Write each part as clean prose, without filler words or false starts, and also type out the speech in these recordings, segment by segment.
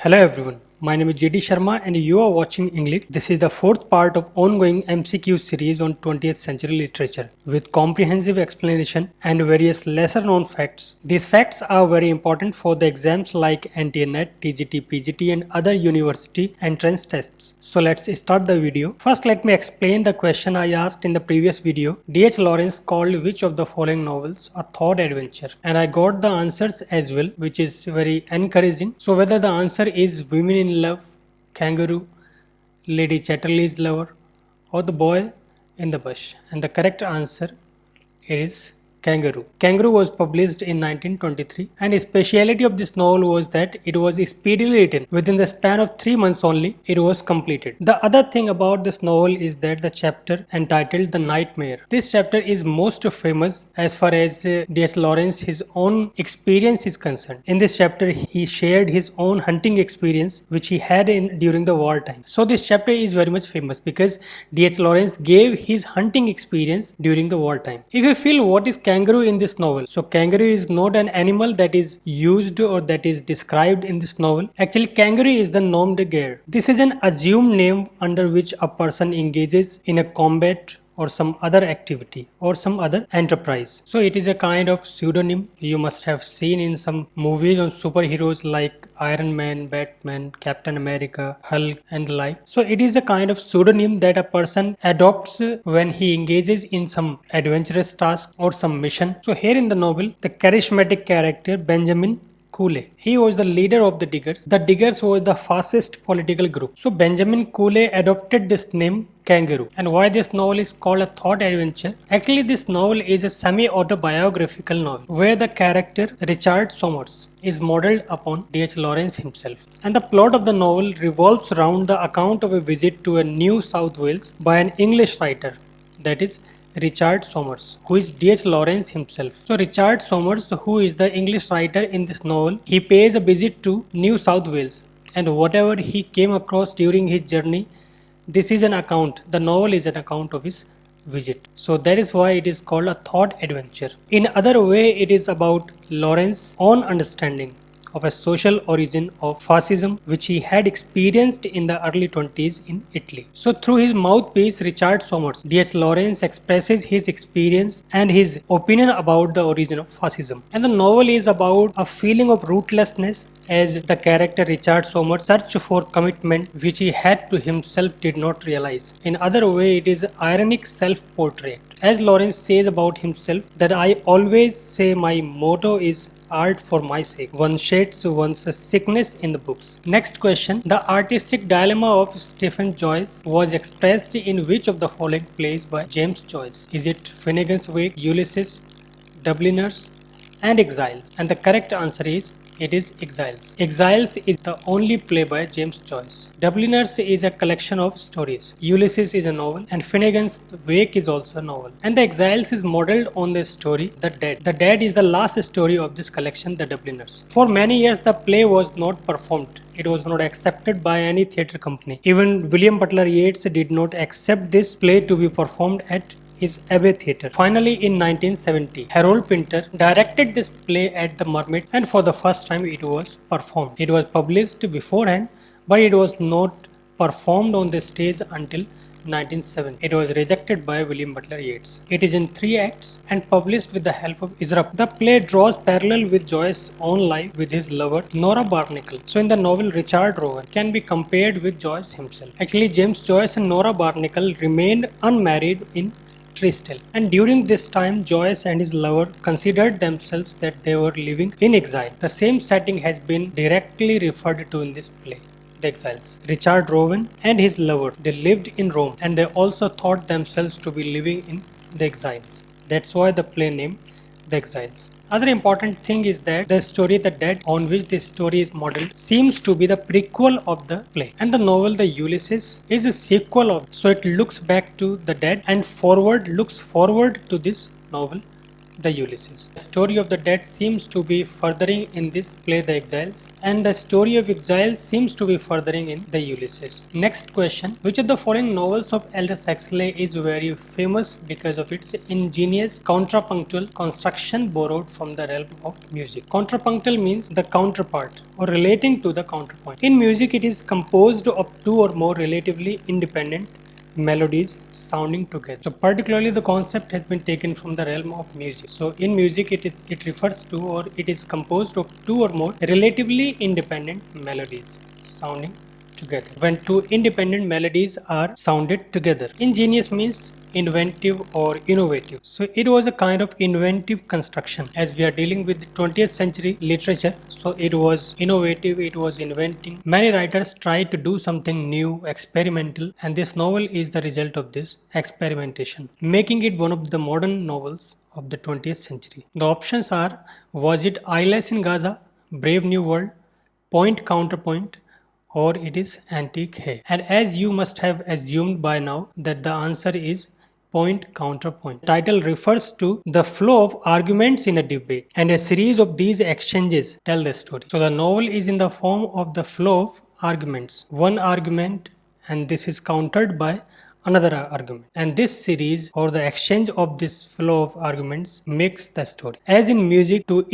Hello everyone, my name is JD Sharma and you are watching ENGLIT. This is the fourth part of ongoing MCQ series on 20th century literature with comprehensive explanation and various lesser known facts. These facts are very important for the exams like NTA-NET, TGT, PGT and other university entrance tests. So let's start the video. First let me explain the question I asked in the previous video. D.H. Lawrence called which of the following novels a thought adventure? And I got the answers as well, which is very encouraging. So whether the answer is Women in Love, Kangaroo, Lady Chatterley's Lover or The Boy in the Bush, and the correct answer is Kangaroo. Kangaroo was published in 1923 and the speciality of this novel was that it was speedily written. Within the span of 3 months only, it was completed. The other thing about this novel is that the chapter entitled The Nightmare. This chapter is most famous as far as D.H. Lawrence his own experience is concerned. In this chapter, he shared his own hunting experience which he had during the wartime. So this chapter is very much famous because D.H. Lawrence gave his hunting experience during the wartime. If you feel what is kangaroo in this novel. So kangaroo is not an animal that is used or that is described in this novel. Actually kangaroo is the nom de guerre. This is an assumed name under which a person engages in a combat or some other activity or some other enterprise. So it is a kind of pseudonym you must have seen in some movies on superheroes like Iron Man, Batman, Captain America, Hulk and the like. So it is a kind of pseudonym that a person adopts when he engages in some adventurous task or some mission. So here in the novel, the charismatic character Benjamin Cooley. He was the leader of the Diggers. The Diggers was the fascist political group. So Benjamin Cooley adopted this name Kangaroo. And why this novel is called a thought adventure? Actually this novel is a semi-autobiographical novel where the character Richard Somers is modeled upon D.H. Lawrence himself. And the plot of the novel revolves around the account of a visit to a New South Wales by an English writer, that is Richard Somers, who is D.H. Lawrence himself. So Richard Somers, who is the English writer in this novel, he pays a visit to New South Wales and whatever he came across during his journey, this is an account. The novel is an account of his visit. So that is why it is called a thought adventure. In other way, it is about Lawrence's own understanding of a social origin of fascism which he had experienced in the early 20s in Italy. So through his mouthpiece Richard Somers, D.H. Lawrence expresses his experience and his opinion about the origin of fascism. And the novel is about a feeling of rootlessness as the character Richard Somers searched for commitment which he had to himself did not realize. In other way, it is ironic self-portrait. As Lawrence says about himself that I always say my motto is art for my sake. One shades one's sickness in the books. Next question. The artistic dilemma of Stephen-Joyce was expressed in which of the following plays by James Joyce? Is it Finnegan's Wake, Ulysses, Dubliners and Exiles? And the correct answer is it is Exiles. Exiles is the only play by James Joyce. Dubliners is a collection of stories. Ulysses is a novel and Finnegan's Wake is also a novel. And the Exiles is modeled on the story The Dead. The Dead is the last story of this collection, The Dubliners. For many years the play was not performed. It was not accepted by any theatre company. Even William Butler Yeats did not accept this play to be performed at his Abbey Theatre. Finally, in 1970, Harold Pinter directed this play at the Mermaid and for the first time it was performed. It was published beforehand but it was not performed on the stage until 1970. It was rejected by William Butler Yeats. It is in 3 acts and published with the help of Israel. The play draws parallel with Joyce's own life with his lover Nora Barnacle. So in the novel, Richard Rowan can be compared with Joyce himself. Actually, James Joyce and Nora Barnacle remained unmarried in Tristel. And during this time, Joyce and his lover considered themselves that they were living in exile. The same setting has been directly referred to in this play, The Exiles. Richard Rowan and his lover, they lived in Rome and they also thought themselves to be living in the exiles. That's why the play name The Exiles. Other important thing is that the story The Dead, on which this story is modeled, seems to be the prequel of the play. And the novel The Ulysses is a sequel of, so it looks back to The Dead and looks forward to this novel the Ulysses. The story of the dead seems to be furthering in this play The Exiles, and the story of exiles seems to be furthering in the Ulysses. Next question, which of the following novels of Aldous Huxley is very famous because of its ingenious contrapunctual construction borrowed from the realm of music? Contrapunctual means the counterpart or relating to the counterpoint. In music, it is composed of two or more relatively independent melodies sounding together. So particularly the concept has been taken from the realm of music. So in music it refers to, or it is composed of two or more relatively independent melodies sounding together. When two independent melodies are sounded together. Ingenious means inventive or innovative. So it was a kind of inventive construction, as we are dealing with 20th century literature. So it was innovative, it was inventing. Many writers tried to do something new, experimental, and this novel is the result of this experimentation, making it one of the modern novels of the 20th century. The options are: was it Eyeless in Gaza, Brave New World, Point Counterpoint, or it is Antique Hay? And as you must have assumed by now that the answer is Point Counterpoint. The title refers to the flow of arguments in a debate, and a series of these exchanges tell the story. So the novel is in the form of the flow of arguments. One argument, and this is countered by another argument, and this series or the exchange of this flow of arguments makes the story. As in music, two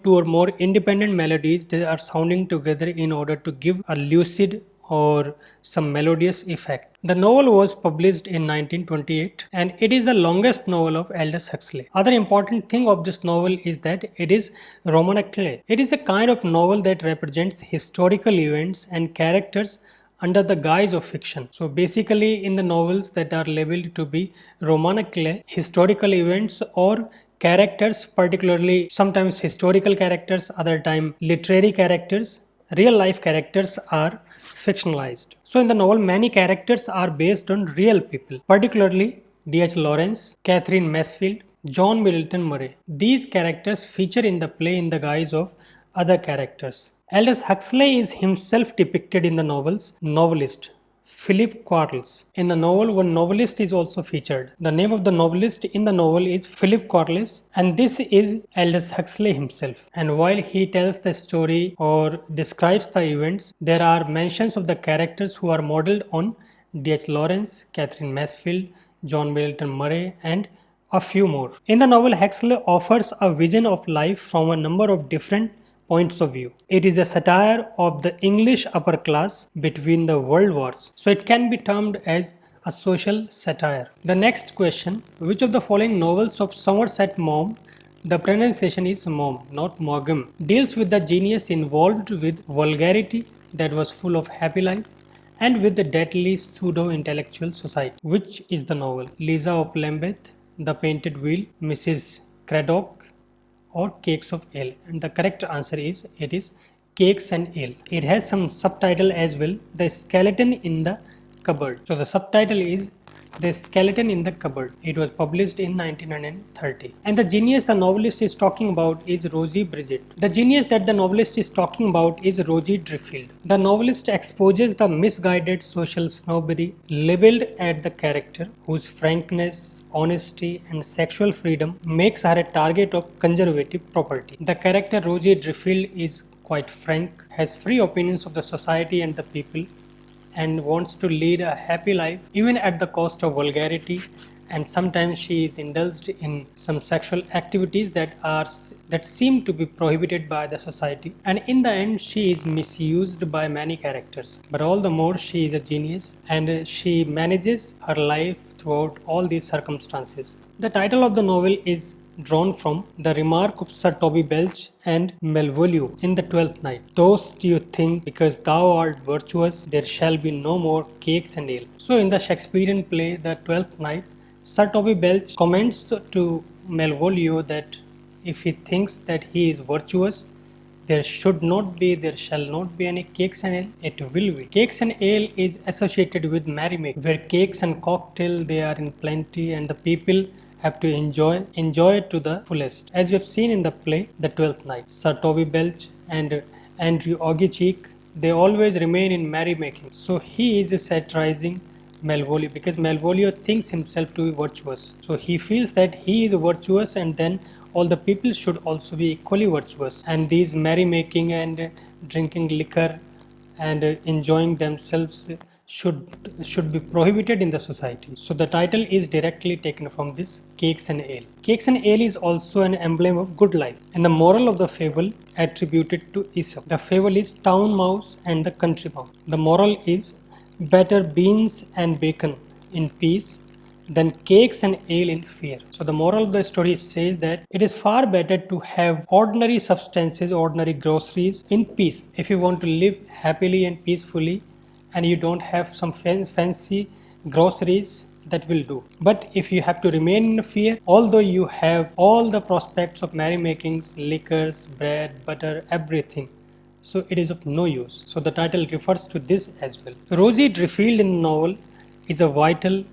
or more independent melodies, they are sounding together in order to give a lucid or some melodious effect. The novel was published in 1928, and it is the longest novel of Aldous Huxley. Other important thing of this novel is that it is romanesque. It is a kind of novel that represents historical events and characters under the guise of fiction. So basically in the novels that are labeled to be romanesque, historical events or characters, particularly sometimes historical characters, other time literary characters, real life characters are fictionalized. So in the novel, many characters are based on real people, particularly D.H. Lawrence, Catherine Mansfield, John Middleton Murray. These characters feature in the play in the guise of other characters. Aldous Huxley is himself depicted in the novel's novelist, Philip Quarles. In the novel, one novelist is also featured. The name of the novelist in the novel is Philip Quarles, and this is Aldous Huxley himself. And while he tells the story or describes the events, there are mentions of the characters who are modeled on D.H. Lawrence, Catherine Mansfield, John Middleton Murray, and a few more. In the novel, Huxley offers a vision of life from a number of different points of view. It is a satire of the English upper class between the world wars. So it can be termed as a social satire. The next question, which of the following novels of Somerset Maugham, the pronunciation is Maugham, not Maugham, deals with the genius involved with vulgarity that was full of happy life and with the deadly pseudo-intellectual society? Which is the novel? Lisa of Lambeth, The Painted Wheel, Mrs. Craddock, or Cakes of Ale? And the correct answer is it is Cakes and Ale. It has some subtitle as well, The Skeleton in the Cupboard. So the subtitle is The Skeleton in the Cupboard. It was published in 1930. And the genius the novelist is talking about is Rosie Bridget. The genius that the novelist is talking about is Rosie Driffield. The novelist exposes the misguided social snobbery labeled at the character, whose frankness, honesty, and sexual freedom makes her a target of conservative property. The character Rosie Driffield is quite frank, has free opinions of the society and the people, and wants to lead a happy life even at the cost of vulgarity, and sometimes she is indulged in some sexual activities that seem to be prohibited by the society, and in the end she is misused by many characters. But all the more she is a genius, and she manages her life throughout all these circumstances. The title of the novel is drawn from the remark of Sir Toby Belch and Malvolio in The Twelfth Night. Toast you think, because thou art virtuous, there shall be no more cakes and ale. So in the Shakespearean play The Twelfth Night, Sir Toby Belch comments to Malvolio that if he thinks that he is virtuous, there shall not be any cakes and ale. It will be. Cakes and ale is associated with merrymaking, where cakes and cocktail they are in plenty, and the people have to enjoy it to the fullest. As you have seen in the play The Twelfth Night, Sir Toby Belch and Andrew Ogiechek, they always remain in merrymaking. So he is satirizing Malvolio, because Malvolio thinks himself to be virtuous. So he feels that he is virtuous, and then all the people should also be equally virtuous. And these merrymaking and drinking liquor and enjoying themselves should be prohibited in the society. So the title is directly taken from this Cakes and Ale. Cakes and Ale is also an emblem of good life, and the moral of the fable attributed to Aesop. The fable is Town Mouse and the Country Mouse. The moral is better beans and bacon in peace than cakes and ale in fear. So the moral of the story says that it is far better to have ordinary substances, ordinary groceries in peace. If you want to live happily and peacefully and you don't have some fancy groceries, that will do. But if you have to remain in fear, although you have all the prospects of merrymakings, liquors, bread, butter, everything, so it is of no use. So the title refers to this as well. Rosie Driffield in the novel is a vital,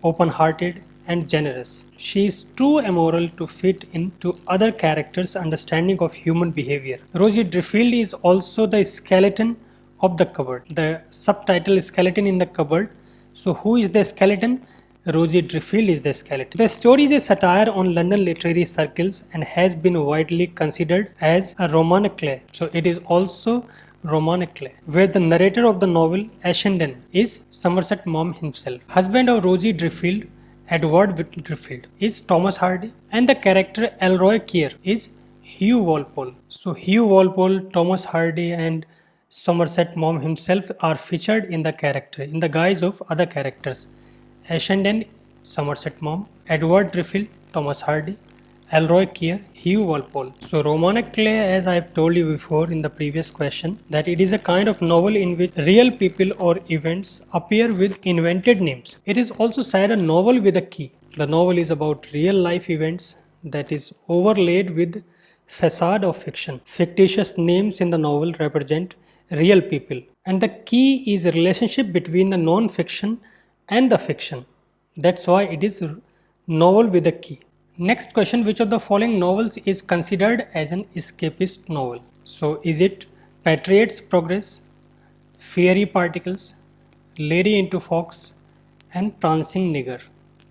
open-hearted and generous. She is too immoral to fit into other characters' understanding of human behavior. Rosie Driffield is also the skeleton of the cupboard. The subtitle is Skeleton in the Cupboard. So who is the skeleton? Rosie Driffield is the skeleton. The story is a satire on London literary circles and has been widely considered as a romanesque. So it is also romanesque, where the narrator of the novel, Ashendon, is Somerset Maugham himself. Husband of Rosie Driffield, Edward Driffield, is Thomas Hardy, and the character Elroy Keir is Hugh Walpole. So Hugh Walpole, Thomas Hardy, and Somerset Maugham himself are featured in the character in the guise of other characters. Ashendon, Somerset Maugham, Edward Driffield, Thomas Hardy, Elroy Keir, Hugh Walpole. So romanesque, as I have told you before in the previous question, that it is a kind of novel in which real people or events appear with invented names. It is also said a novel with a key. The novel is about real life events that is overlaid with facade of fiction. Fictitious names in the novel represent real people, and the key is a relationship between the non-fiction and the fiction. That's why it is a novel with a key. Next question, which of the following novels is considered as an escapist novel? So is it Patriot's Progress, Fiery Particles, Lady into Fox, and Prancing Nigger?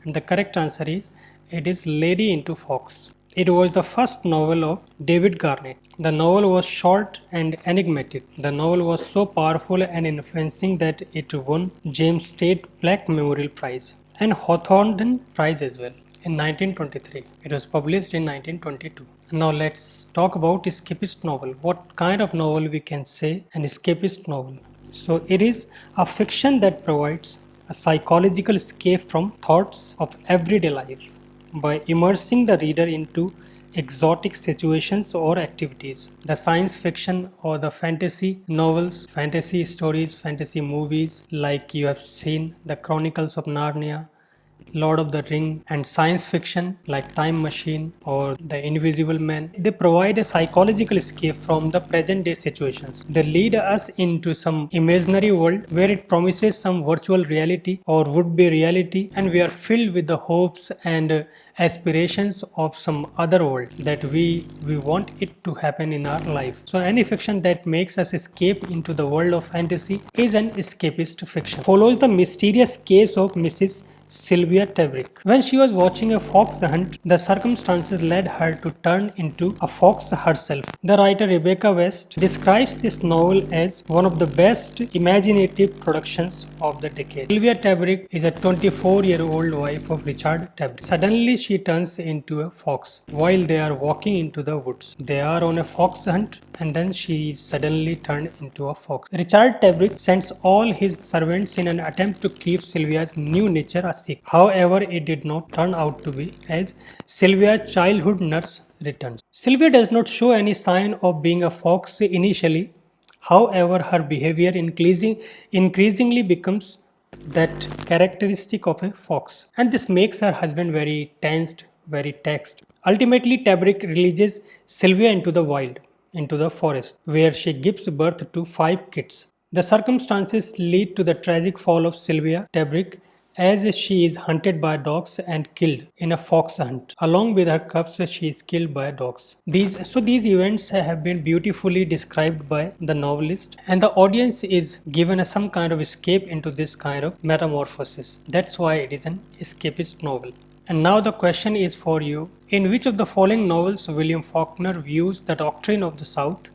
And the correct answer is it is Lady into Fox. It was the first novel of David Garnett. The novel was short and enigmatic. The novel was so powerful and influencing that it won James State Black Memorial Prize and Hawthornden Prize as well in 1923. It was published in 1922. Now let's talk about escapist novel. What kind of novel we can say an escapist novel? So it is a fiction that provides a psychological escape from thoughts of everyday life by immersing the reader into exotic situations or activities. The science fiction or the fantasy novels, fantasy stories, fantasy movies like you have seen the Chronicles of Narnia, Lord of the Ring, and science fiction like Time Machine or The Invisible Man, they provide a psychological escape from the present day situations. They lead us into some imaginary world where it promises some virtual reality or would be reality, and we are filled with the hopes and aspirations of some other world that we want it to happen in our life. So any fiction that makes us escape into the world of fantasy is an escapist fiction. Follows the mysterious case of Mrs. Sylvia Tebrick. When she was watching a fox hunt, the circumstances led her to turn into a fox herself. The writer Rebecca West describes this novel as one of the best imaginative productions of the decade. Sylvia Tebrick is a 24-year-old wife of Richard Tebrick. Suddenly she turns into a fox while they are walking into the woods. They are on a fox hunt and then she is suddenly turned into a fox. Richard Tebrick sends all his servants in an attempt to keep Sylvia's new nature a secret. However, it did not turn out to be as Sylvia's childhood nurse returns. Sylvia does not show any sign of being a fox initially. However, her behavior increasingly becomes that characteristic of a fox, and this makes her husband very tensed, very taxed. Ultimately, Tebrick releases Sylvia into the wild, into the forest, where she gives birth to 5 kids. The circumstances lead to the tragic fall of Sylvia Tebrick as she is hunted by dogs and killed in a fox hunt. Along with her cubs, she is killed by dogs. These events have been beautifully described by the novelist, and the audience is given some kind of escape into this kind of metamorphosis. That's why it is an escapist novel. And now the question is for you. In which of the following novels William Faulkner views the doctrine of the South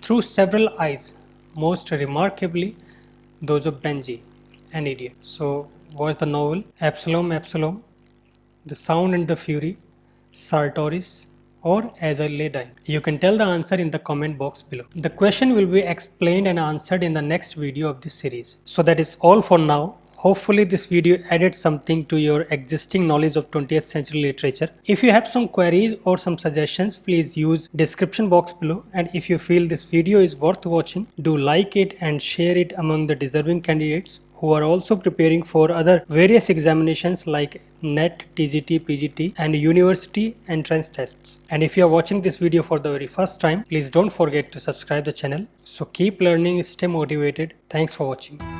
through several eyes, most remarkably those of Benji, an idiot? So, was the novel Absalom, Absalom, The Sound and the Fury, Sartoris, or As I Lay Dying? You can tell the answer in the comment box below. The question will be explained and answered in the next video of this series. So that is all for now. Hopefully this video added something to your existing knowledge of 20th century literature. If you have some queries or some suggestions, please use description box below, and if you feel this video is worth watching, do like it and share it among the deserving candidates who are also preparing for other various examinations like NET, TGT, PGT and university entrance tests. And if you are watching this video for the very first time, please don't forget to subscribe the channel. So keep learning, stay motivated. Thanks for watching.